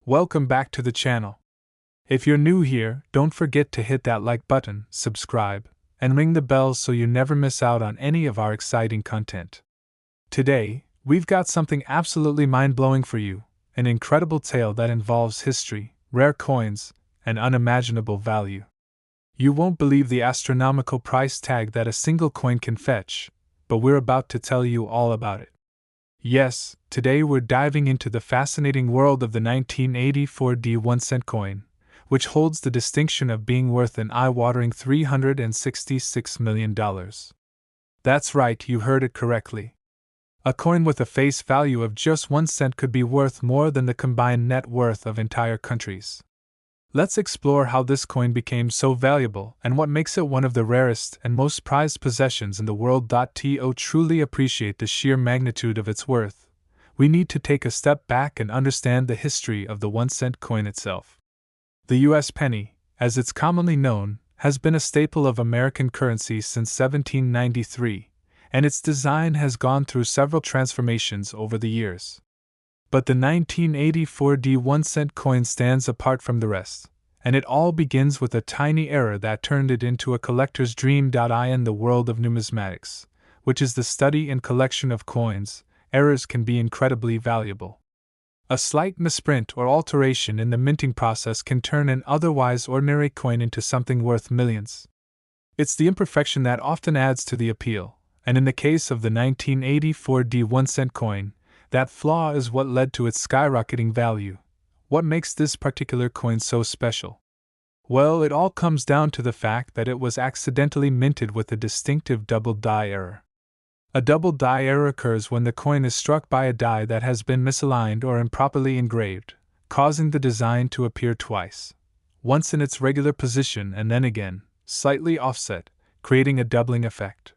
Welcome back to the channel. If you're new here, don't forget to hit that like button, subscribe, and ring the bell so you never miss out on any of our exciting content. Today, we've got something absolutely mind-blowing for you, an incredible tale that involves history, rare coins, and unimaginable value. You won't believe the astronomical price tag that a single coin can fetch, but we're about to tell you all about it. Yes, today we're diving into the fascinating world of the 1984 1-cent coin, which holds the distinction of being worth an eye-watering $366 million. That's right, you heard it correctly. A coin with a face value of just 1 cent could be worth more than the combined net worth of entire countries. Let's explore how this coin became so valuable and what makes it one of the rarest and most prized possessions in the world. To truly appreciate the sheer magnitude of its worth, we need to take a step back and understand the history of the 1-cent coin itself. The U.S. penny, as it's commonly known, has been a staple of American currency since 1793, and its design has gone through several transformations over the years. But the 1984 1-cent coin stands apart from the rest, and it all begins with a tiny error that turned it into a collector's dream. In the world of numismatics, which is the study and collection of coins, errors can be incredibly valuable. A slight misprint or alteration in the minting process can turn an otherwise ordinary coin into something worth millions. It's the imperfection that often adds to the appeal, and in the case of the 1984 1-cent coin, that flaw is what led to its skyrocketing value. What makes this particular coin so special? Well, it all comes down to the fact that it was accidentally minted with a distinctive double die error. A double die error occurs when the coin is struck by a die that has been misaligned or improperly engraved, causing the design to appear twice, once in its regular position and then again, slightly offset, creating a doubling effect.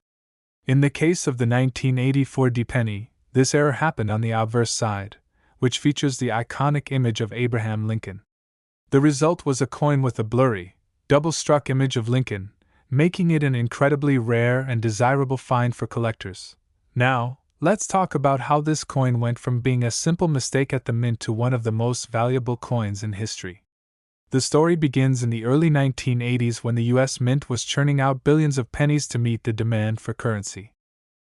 In the case of the 1984 penny, this error happened on the obverse side, which features the iconic image of Abraham Lincoln. The result was a coin with a blurry, double-struck image of Lincoln, making it an incredibly rare and desirable find for collectors. Now, let's talk about how this coin went from being a simple mistake at the mint to one of the most valuable coins in history. The story begins in the early 1980s when the U.S. Mint was churning out billions of pennies to meet the demand for currency.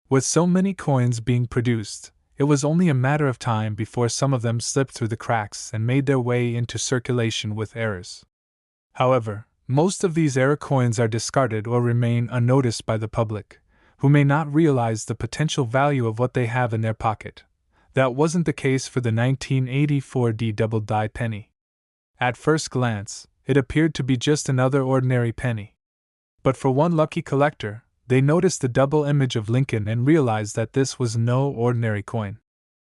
With so many coins being produced, it was only a matter of time before some of them slipped through the cracks and made their way into circulation with errors. However, most of these error coins are discarded or remain unnoticed by the public, who may not realize the potential value of what they have in their pocket. That wasn't the case for the 1984 double die penny. At first glance, it appeared to be just another ordinary penny. But for one lucky collector, they noticed the double image of Lincoln and realized that this was no ordinary coin.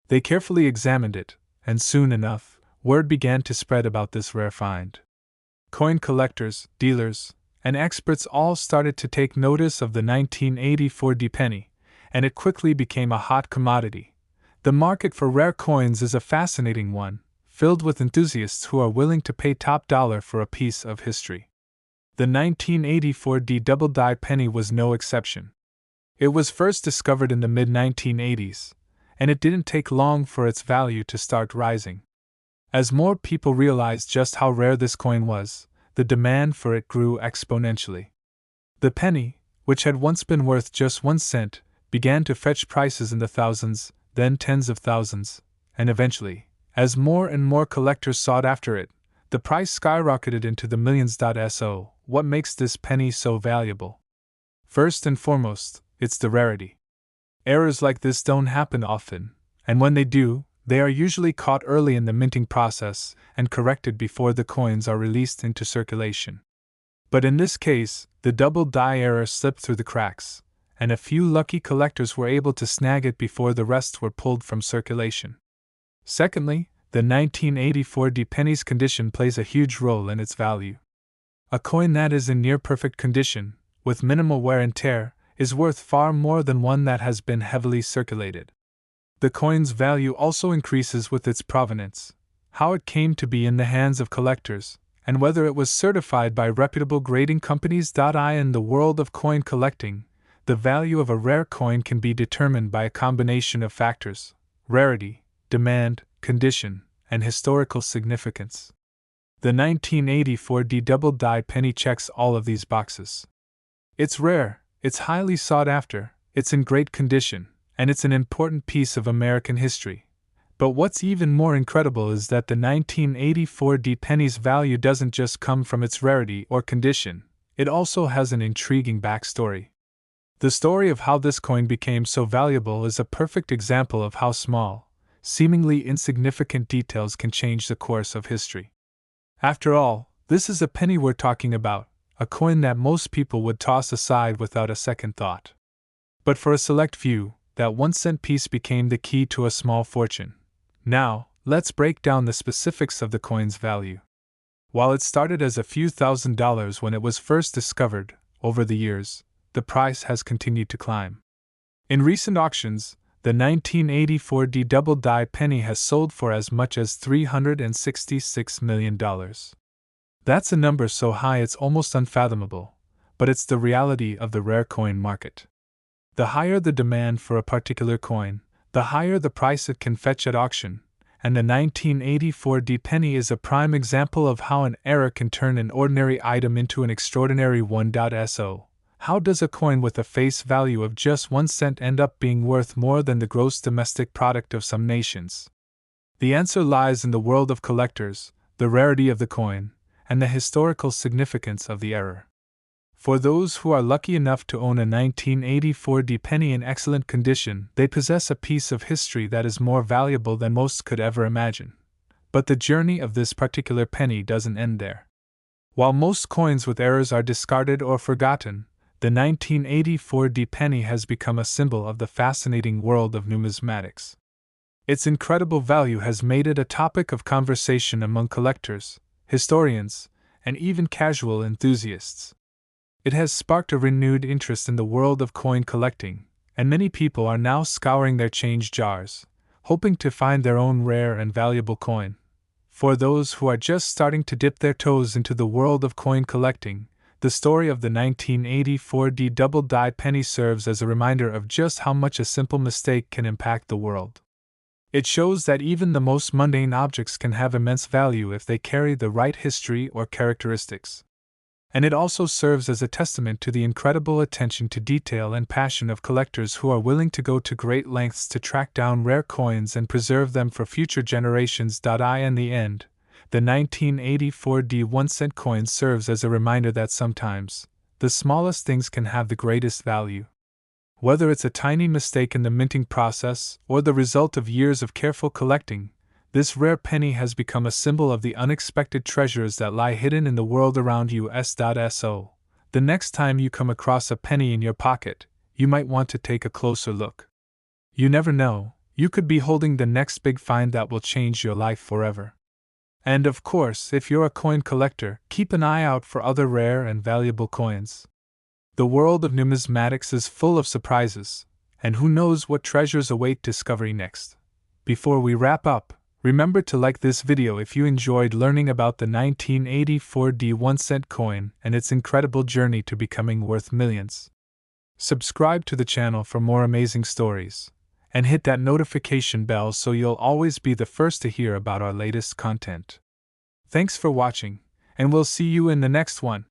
They carefully examined it, and soon enough, word began to spread about this rare find. Coin collectors, dealers, and experts all started to take notice of the 1984 penny, and it quickly became a hot commodity. The market for rare coins is a fascinating one, filled with enthusiasts who are willing to pay top dollar for a piece of history. The 1984 double die penny was no exception. It was first discovered in the mid-1980s, and it didn't take long for its value to start rising. As more people realized just how rare this coin was, the demand for it grew exponentially. The penny, which had once been worth just 1 cent, began to fetch prices in the thousands, then tens of thousands, and eventually, as more and more collectors sought after it, the price skyrocketed into the millions. So, what makes this penny so valuable? First and foremost, it's the rarity. Errors like this don't happen often, and when they do, they are usually caught early in the minting process and corrected before the coins are released into circulation. But in this case, the double die error slipped through the cracks, and a few lucky collectors were able to snag it before the rest were pulled from circulation. Secondly, the 1984 penny's condition plays a huge role in its value. A coin that is in near-perfect condition, with minimal wear and tear, is worth far more than one that has been heavily circulated. The coin's value also increases with its provenance, how it came to be in the hands of collectors, and whether it was certified by reputable grading companies. In the world of coin collecting, the value of a rare coin can be determined by a combination of factors: rarity, demand, condition, and historical significance. The 1984 D Double Die penny checks all of these boxes. It's rare, it's highly sought after, it's in great condition, and it's an important piece of American history. But what's even more incredible is that the 1984 D penny's value doesn't just come from its rarity or condition, it also has an intriguing backstory. The story of how this coin became so valuable is a perfect example of how small, seemingly insignificant details can change the course of history. After all, this is a penny we're talking about, a coin that most people would toss aside without a second thought. But for a select few, that 1-cent piece became the key to a small fortune. Now, let's break down the specifics of the coin's value. While it started as a few $1,000s when it was first discovered, over the years, the price has continued to climb. In recent auctions, the 1984 D Double Die penny has sold for as much as $366 million. That's a number so high it's almost unfathomable, but it's the reality of the rare coin market. The higher the demand for a particular coin, the higher the price it can fetch at auction, and the 1984 D penny is a prime example of how an error can turn an ordinary item into an extraordinary one. So, how does a coin with a face value of just 1 cent end up being worth more than the gross domestic product of some nations? The answer lies in the world of collectors, the rarity of the coin, and the historical significance of the error. For those who are lucky enough to own a 1984 D penny in excellent condition, they possess a piece of history that is more valuable than most could ever imagine. But the journey of this particular penny doesn't end there. While most coins with errors are discarded or forgotten, the 1984 D penny has become a symbol of the fascinating world of numismatics. Its incredible value has made it a topic of conversation among collectors, historians, and even casual enthusiasts. It has sparked a renewed interest in the world of coin collecting, and many people are now scouring their change jars, hoping to find their own rare and valuable coin. For those who are just starting to dip their toes into the world of coin collecting, the story of the 1984 D Double Die penny serves as a reminder of just how much a simple mistake can impact the world. It shows that even the most mundane objects can have immense value if they carry the right history or characteristics. And it also serves as a testament to the incredible attention to detail and passion of collectors who are willing to go to great lengths to track down rare coins and preserve them for future generations. In the end, the 1984 D 1-cent coin serves as a reminder that sometimes, the smallest things can have the greatest value. Whether it's a tiny mistake in the minting process or the result of years of careful collecting, this rare penny has become a symbol of the unexpected treasures that lie hidden in the world around you. So, the next time you come across a penny in your pocket, you might want to take a closer look. You never know, you could be holding the next big find that will change your life forever. And of course, if you're a coin collector, keep an eye out for other rare and valuable coins. The world of numismatics is full of surprises, and who knows what treasures await discovery next. Before we wrap up, remember to like this video if you enjoyed learning about the 1984 D 1-cent coin and its incredible journey to becoming worth millions. Subscribe to the channel for more amazing stories, and hit that notification bell so you'll always be the first to hear about our latest content. Thanks for watching, and we'll see you in the next one.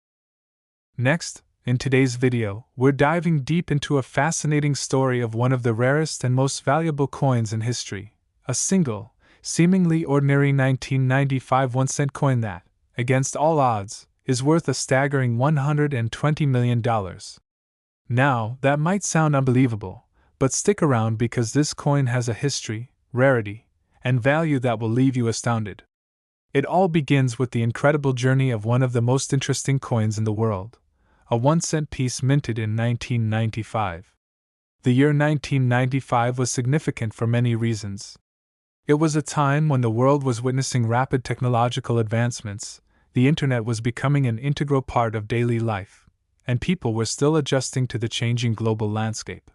Next, in today's video, we're diving deep into a fascinating story of one of the rarest and most valuable coins in history, a single, seemingly ordinary 1995 1-cent coin that, against all odds, is worth a staggering $120 million. Now, that might sound unbelievable, but stick around because this coin has a history, rarity, and value that will leave you astounded. It all begins with the incredible journey of one of the most interesting coins in the world, a 1-cent piece minted in 1995. The year 1995 was significant for many reasons. It was a time when the world was witnessing rapid technological advancements, the internet was becoming an integral part of daily life, and people were still adjusting to the changing global landscape.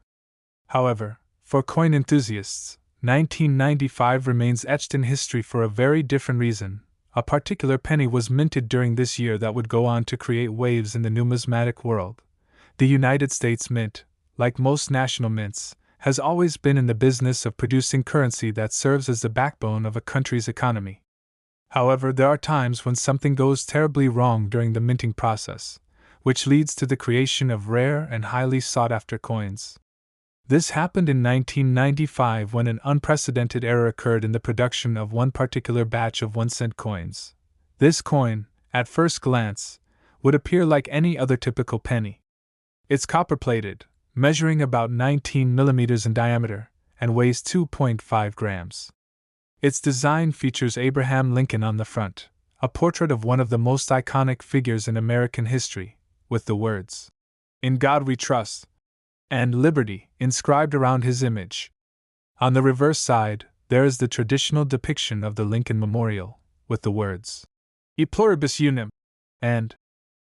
However, for coin enthusiasts, 1995 remains etched in history for a very different reason. A particular penny was minted during this year that would go on to create waves in the numismatic world. The United States Mint, like most national mints, has always been in the business of producing currency that serves as the backbone of a country's economy. However, there are times when something goes terribly wrong during the minting process, which leads to the creation of rare and highly sought-after coins. This happened in 1995 when an unprecedented error occurred in the production of one particular batch of 1-cent coins. This coin, at first glance, would appear like any other typical penny. It's copper-plated, measuring about 19 millimeters in diameter, and weighs 2.5 grams. Its design features Abraham Lincoln on the front, a portrait of one of the most iconic figures in American history, with the words, "In God We Trust," and "Liberty" inscribed around his image. On the reverse side, there is the traditional depiction of the Lincoln Memorial, with the words, "E Pluribus Unum," and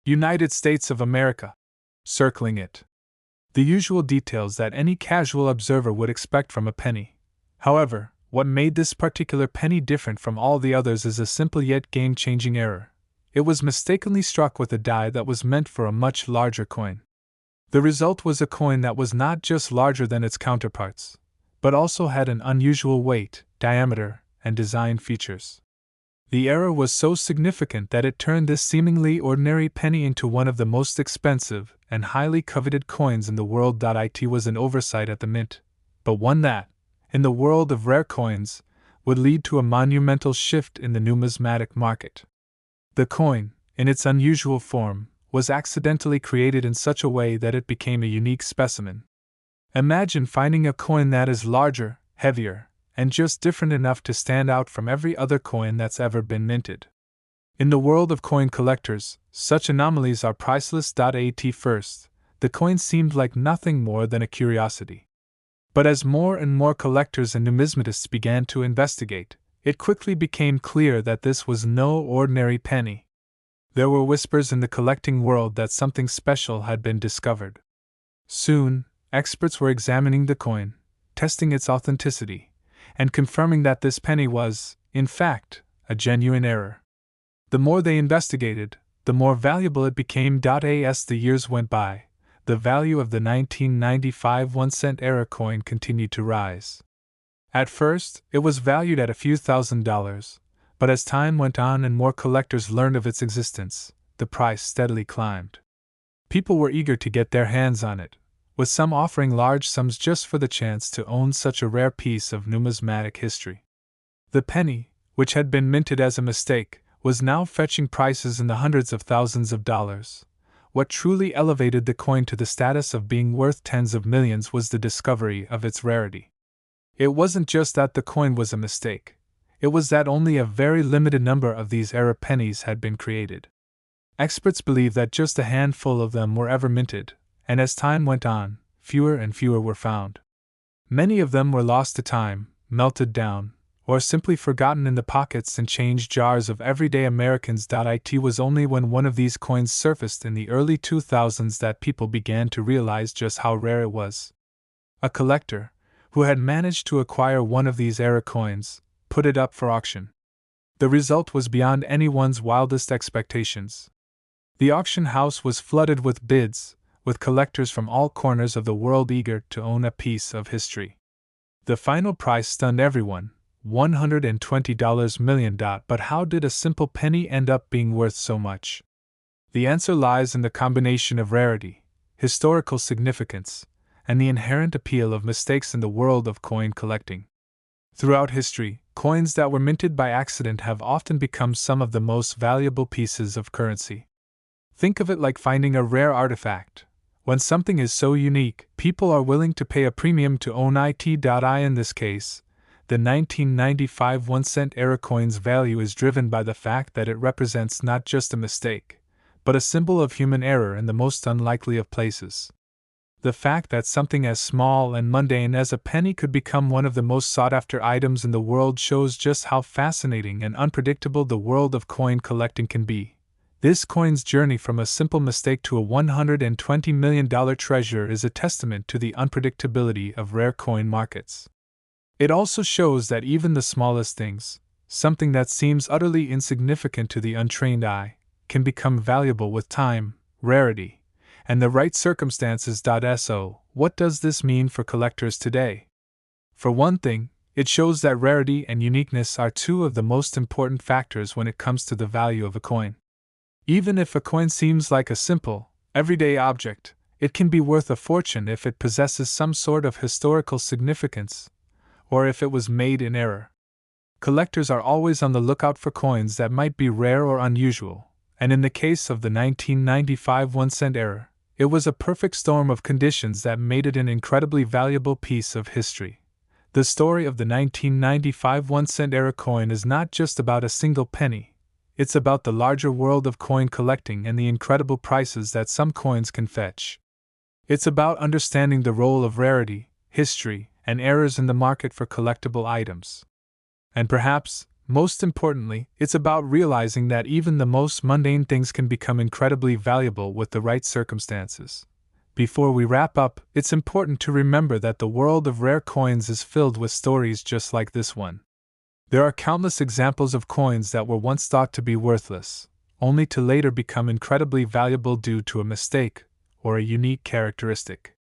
"United States of America," circling it. The usual details that any casual observer would expect from a penny. However, what made this particular penny different from all the others is a simple yet game-changing error. It was mistakenly struck with a die that was meant for a much larger coin. The result was a coin that was not just larger than its counterparts, but also had an unusual weight, diameter, and design features. The error was so significant that it turned this seemingly ordinary penny into one of the most expensive and highly coveted coins in the world. It was an oversight at the mint, but one that, in the world of rare coins, would lead to a monumental shift in the numismatic market. The coin, in its unusual form, was accidentally created in such a way that it became a unique specimen. Imagine finding a coin that is larger, heavier, and just different enough to stand out from every other coin that's ever been minted. In the world of coin collectors, such anomalies are priceless. At first, the coin seemed like nothing more than a curiosity. But as more and more collectors and numismatists began to investigate, it quickly became clear that this was no ordinary penny. There were whispers in the collecting world that something special had been discovered. Soon, experts were examining the coin, testing its authenticity, and confirming that this penny was, in fact, a genuine error. The more they investigated, the more valuable it became. As the years went by, the value of the 1995 1-cent error coin continued to rise. At first, it was valued at a few $1,000s, but as time went on and more collectors learned of its existence, the price steadily climbed. People were eager to get their hands on it, with some offering large sums just for the chance to own such a rare piece of numismatic history. The penny, which had been minted as a mistake, was now fetching prices in the hundreds of thousands of dollars. What truly elevated the coin to the status of being worth tens of millions was the discovery of its rarity. It wasn't just that the coin was a mistake. It was that only a very limited number of these error pennies had been created. Experts believe that just a handful of them were ever minted, and as time went on, fewer and fewer were found. Many of them were lost to time, melted down, or simply forgotten in the pockets and change jars of everyday Americans. It was only when one of these coins surfaced in the early 2000s that people began to realize just how rare it was. A collector, who had managed to acquire one of these error coins, put it up for auction. The result was beyond anyone's wildest expectations. The auction house was flooded with bids, with collectors from all corners of the world eager to own a piece of history. The final price stunned everyone, $120 million. But how did a simple penny end up being worth so much? The answer lies in the combination of rarity, historical significance, and the inherent appeal of mistakes in the world of coin collecting. Throughout history, coins that were minted by accident have often become some of the most valuable pieces of currency. Think of it like finding a rare artifact. When something is so unique, people are willing to pay a premium to own it. In this case, the 1995 1-cent error coin's value is driven by the fact that it represents not just a mistake, but a symbol of human error in the most unlikely of places. The fact that something as small and mundane as a penny could become one of the most sought-after items in the world shows just how fascinating and unpredictable the world of coin collecting can be. This coin's journey from a simple mistake to a $120 million treasure is a testament to the unpredictability of rare coin markets. It also shows that even the smallest things, something that seems utterly insignificant to the untrained eye, can become valuable with time, rarity, and the right circumstances. So, what does this mean for collectors today? For one thing, it shows that rarity and uniqueness are two of the most important factors when it comes to the value of a coin. Even if a coin seems like a simple, everyday object, it can be worth a fortune if it possesses some sort of historical significance, or if it was made in error. Collectors are always on the lookout for coins that might be rare or unusual, and in the case of the 1995 1-cent error, it was a perfect storm of conditions that made it an incredibly valuable piece of history. The story of the 1995 1-cent error coin is not just about a single penny, it's about the larger world of coin collecting and the incredible prices that some coins can fetch. It's about understanding the role of rarity, history, and errors in the market for collectible items. And perhaps, most importantly, it's about realizing that even the most mundane things can become incredibly valuable with the right circumstances. Before we wrap up, it's important to remember that the world of rare coins is filled with stories just like this one. There are countless examples of coins that were once thought to be worthless, only to later become incredibly valuable due to a mistake or a unique characteristic.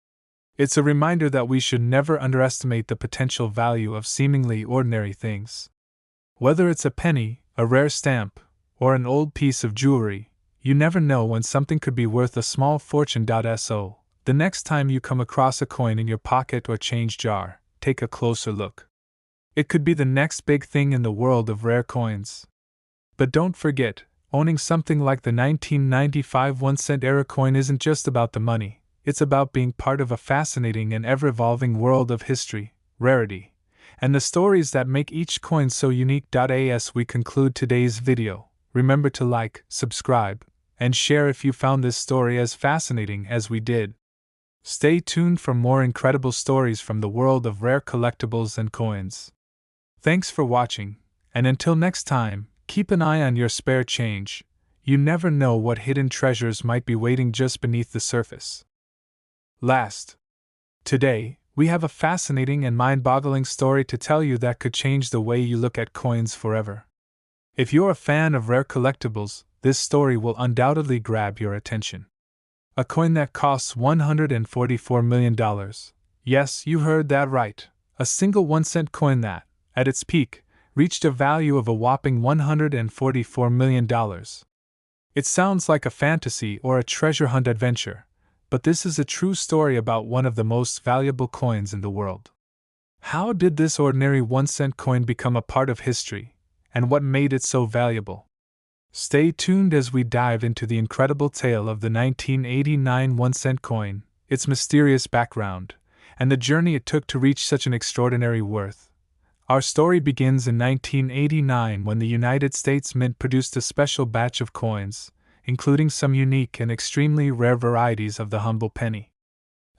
It's a reminder that we should never underestimate the potential value of seemingly ordinary things. Whether it's a penny, a rare stamp, or an old piece of jewelry, you never know when something could be worth a small fortune. So, the next time you come across a coin in your pocket or change jar, take a closer look. It could be the next big thing in the world of rare coins. But don't forget, owning something like the 1995 1-cent error coin isn't just about the money, it's about being part of a fascinating and ever-evolving world of history, rarity, and the stories that make each coin so unique. As we conclude today's video, remember to like, subscribe, and share if you found this story as fascinating as we did. Stay tuned for more incredible stories from the world of rare collectibles and coins. Thanks for watching, and until next time, keep an eye on your spare change. You never know what hidden treasures might be waiting just beneath the surface. Today, we have a fascinating and mind-boggling story to tell you that could change the way you look at coins forever. If you're a fan of rare collectibles, this story will undoubtedly grab your attention. A coin that costs $144 million. Yes, you heard that right. A single 1-cent coin that, at its peak, reached a value of a whopping $144 million. It sounds like a fantasy or a treasure hunt adventure, but this is a true story about one of the most valuable coins in the world. How did this ordinary 1-cent coin become a part of history, and what made it so valuable? Stay tuned as we dive into the incredible tale of the 1989 1-cent coin, its mysterious background, and the journey it took to reach such an extraordinary worth. Our story begins in 1989 when the United States Mint produced a special batch of coins, including some unique and extremely rare varieties of the humble penny.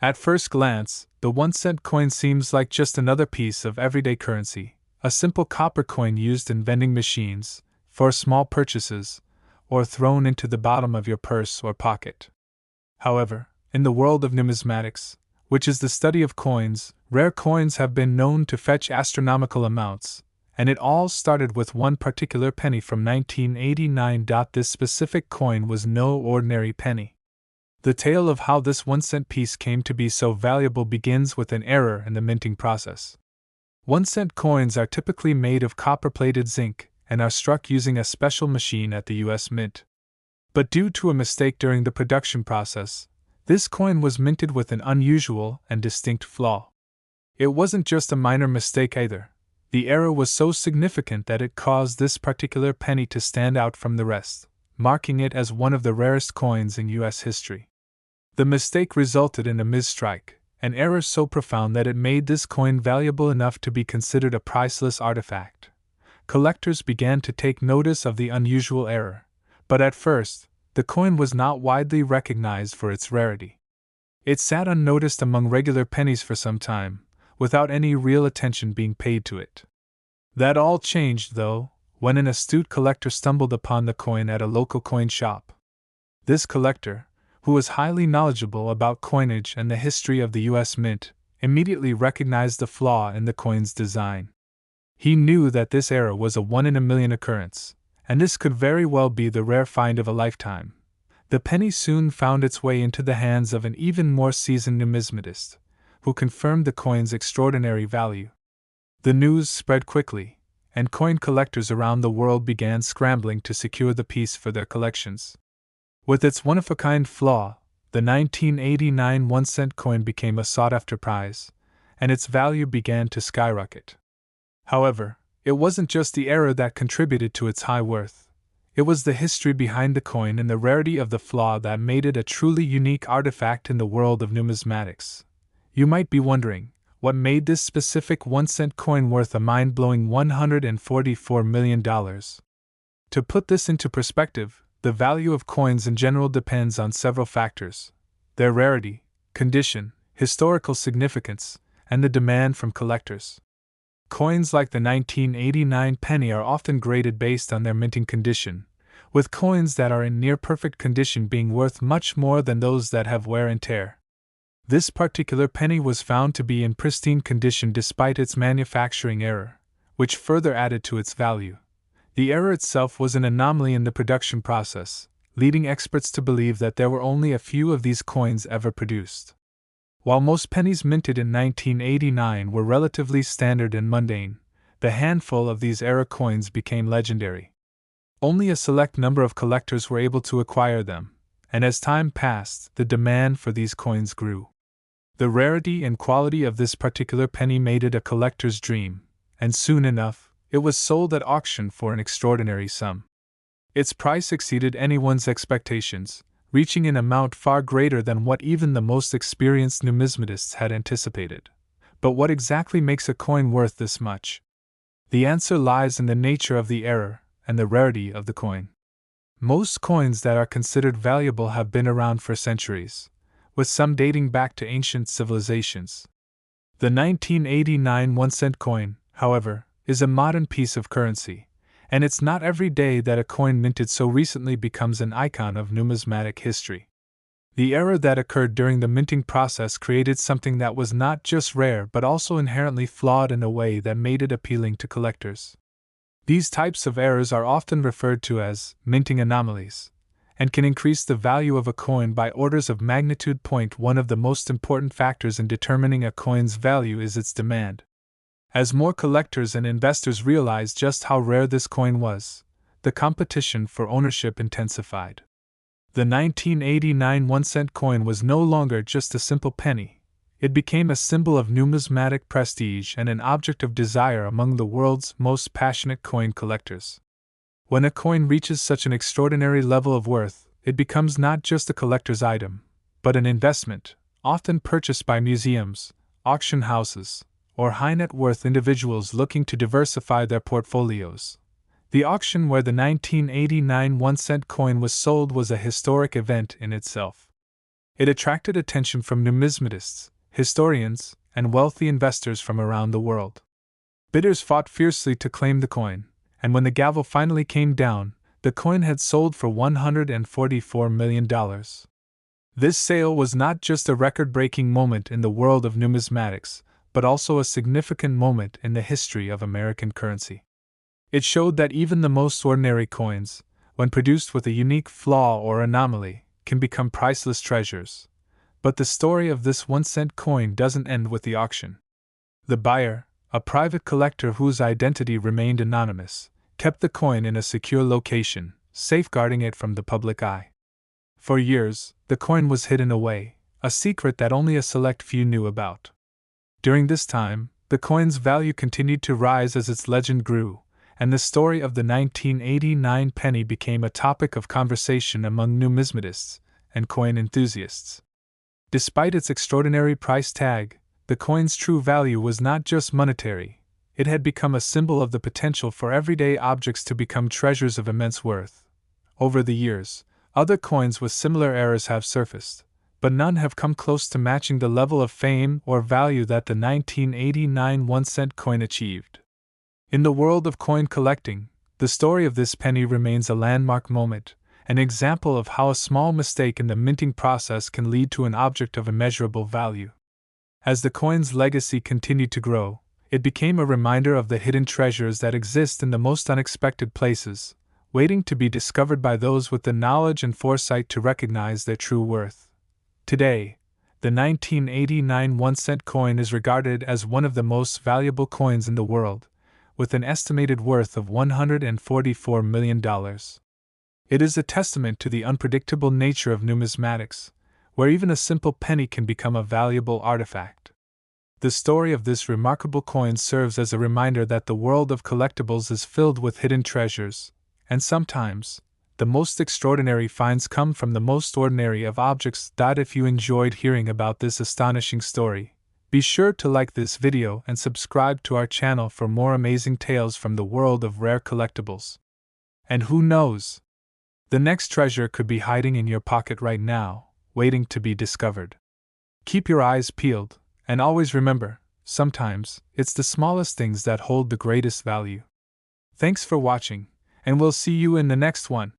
At first glance, the 1-cent coin seems like just another piece of everyday currency, a simple copper coin used in vending machines, for small purchases, or thrown into the bottom of your purse or pocket. However, in the world of numismatics, which is the study of coins, rare coins have been known to fetch astronomical amounts, and it all started with one particular penny from 1989. This specific coin was no ordinary penny. The tale of how this 1-cent piece came to be so valuable begins with an error in the minting process. 1-cent coins are typically made of copper-plated zinc and are struck using a special machine at the U.S. Mint. But due to a mistake during the production process, this coin was minted with an unusual and distinct flaw. It wasn't just a minor mistake either. The error was so significant that it caused this particular penny to stand out from the rest, marking it as one of the rarest coins in U.S. history. The mistake resulted in a misstrike, an error so profound that it made this coin valuable enough to be considered a priceless artifact. Collectors began to take notice of the unusual error, but at first, the coin was not widely recognized for its rarity. It sat unnoticed among regular pennies for some time, without any real attention being paid to it. That all changed, though, when an astute collector stumbled upon the coin at a local coin shop. This collector, who was highly knowledgeable about coinage and the history of the U.S. Mint, immediately recognized the flaw in the coin's design. He knew that this error was a 1-in-a-million occurrence, and this could very well be the rare find of a lifetime. The penny soon found its way into the hands of an even more seasoned numismatist, who confirmed the coin's extraordinary value. The news spread quickly, and coin collectors around the world began scrambling to secure the piece for their collections. With its one-of-a-kind flaw, the 1989 1-cent coin became a sought-after prize, and its value began to skyrocket. However, it wasn't just the error that contributed to its high worth. It was the history behind the coin and the rarity of the flaw that made it a truly unique artifact in the world of numismatics. You might be wondering, what made this specific 1-cent coin worth a mind-blowing $144 million? To put this into perspective, the value of coins in general depends on several factors: their rarity, condition, historical significance, and the demand from collectors. Coins like the 1989 penny are often graded based on their minting condition, with coins that are in near-perfect condition being worth much more than those that have wear and tear. This particular penny was found to be in pristine condition despite its manufacturing error, which further added to its value. The error itself was an anomaly in the production process, leading experts to believe that there were only a few of these coins ever produced. While most pennies minted in 1989 were relatively standard and mundane, the handful of these era coins became legendary. Only a select number of collectors were able to acquire them, and as time passed, the demand for these coins grew. The rarity and quality of this particular penny made it a collector's dream, and soon enough, it was sold at auction for an extraordinary sum. Its price exceeded anyone's expectations, reaching an amount far greater than what even the most experienced numismatists had anticipated. But what exactly makes a coin worth this much? The answer lies in the nature of the error and the rarity of the coin. Most coins that are considered valuable have been around for centuries, with some dating back to ancient civilizations. The 1989 1-cent coin, however, is a modern piece of currency, and it's not every day that a coin minted so recently becomes an icon of numismatic history. The error that occurred during the minting process created something that was not just rare but also inherently flawed in a way that made it appealing to collectors. These types of errors are often referred to as minting anomalies, and can increase the value of a coin by orders of magnitude. One of the most important factors in determining a coin's value is its demand. As more collectors and investors realized just how rare this coin was, the competition for ownership intensified. The 1989 1-cent coin was no longer just a simple penny. It became a symbol of numismatic prestige and an object of desire among the world's most passionate coin collectors. When a coin reaches such an extraordinary level of worth, it becomes not just a collector's item, but an investment, often purchased by museums, auction houses, or high-net-worth individuals looking to diversify their portfolios. The auction where the 1989 1-cent coin was sold was a historic event in itself. It attracted attention from numismatists, historians, and wealthy investors from around the world. Bidders fought fiercely to claim the coin, and when the gavel finally came down, the coin had sold for $144 million. This sale was not just a record-breaking moment in the world of numismatics, but also a significant moment in the history of American currency. It showed that even the most ordinary coins, when produced with a unique flaw or anomaly, can become priceless treasures. But the story of this 1-cent coin doesn't end with the auction. The buyer, a private collector whose identity remained anonymous, kept the coin in a secure location, safeguarding it from the public eye. For years, the coin was hidden away, a secret that only a select few knew about. During this time, the coin's value continued to rise as its legend grew, and the story of the 1989 penny became a topic of conversation among numismatists and coin enthusiasts. Despite its extraordinary price tag, the coin's true value was not just monetary. It had become a symbol of the potential for everyday objects to become treasures of immense worth. Over the years, other coins with similar errors have surfaced, but none have come close to matching the level of fame or value that the 1989 1-cent coin achieved. In the world of coin collecting, the story of this penny remains a landmark moment, an example of how a small mistake in the minting process can lead to an object of immeasurable value. As the coin's legacy continued to grow, it became a reminder of the hidden treasures that exist in the most unexpected places, waiting to be discovered by those with the knowledge and foresight to recognize their true worth. Today, the 1989 1-cent coin is regarded as one of the most valuable coins in the world, with an estimated worth of $144 million. It is a testament to the unpredictable nature of numismatics, where even a simple penny can become a valuable artifact. The story of this remarkable coin serves as a reminder that the world of collectibles is filled with hidden treasures, and sometimes, the most extraordinary finds come from the most ordinary of objects. If you enjoyed hearing about this astonishing story, be sure to like this video and subscribe to our channel for more amazing tales from the world of rare collectibles. And who knows? The next treasure could be hiding in your pocket right now, waiting to be discovered. Keep your eyes peeled, and always remember, sometimes, it's the smallest things that hold the greatest value. Thanks for watching, and we'll see you in the next one.